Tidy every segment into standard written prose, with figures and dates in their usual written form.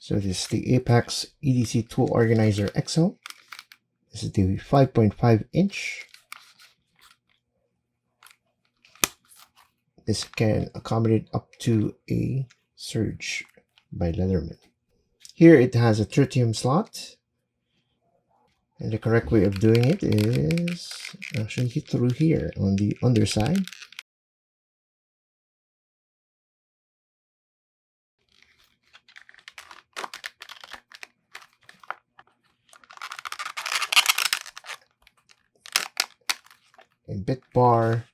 So this is the Apex EDC Tool Organizer XL. This is the 5.5 inch. This can accommodate up to a surge by Leatherman. Here it has a tritium slot. And the correct way of doing it is actually through here on the underside. A bit bar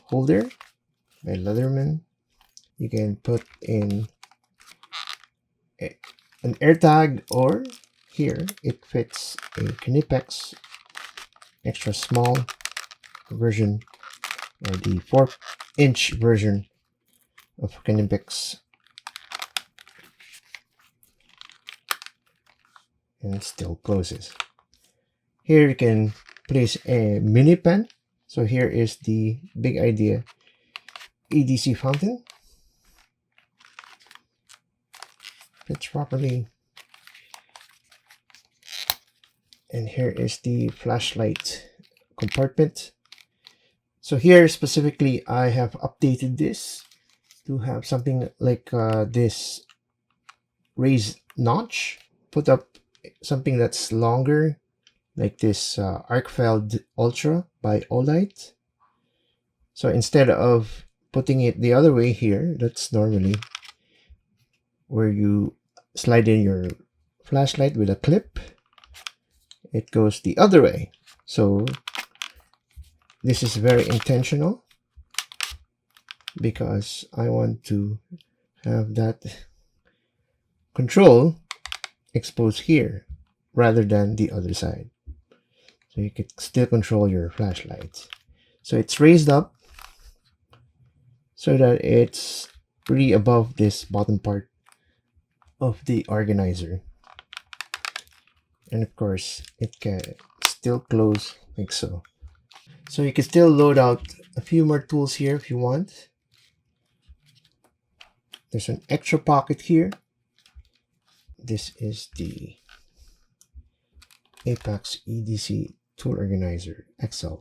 holder by Leatherman. You can put in an air tag, or here it fits a Knipex extra small version, or the 4-inch version of Knipex, and it still closes. Here you can place a mini pen. So here is the big idea EDC fountain. Fits properly. And here is the flashlight compartment. So here specifically, I have updated this to have something like this raised notch. Put up something that's longer, like this Arkfeld Ultra by Olight. So instead of putting it the other way here, that's normally where you slide in your flashlight with a clip, it goes the other way. So this is very intentional because I want to have that control exposed here rather than the other side. So you can still control your flashlight. So it's raised up so that it's really above this bottom part of the organizer. And of course, it can still close like so. So you can still load out a few more tools here if you want. There's an extra pocket here. This is the Apex EDC Tool Organizer XL.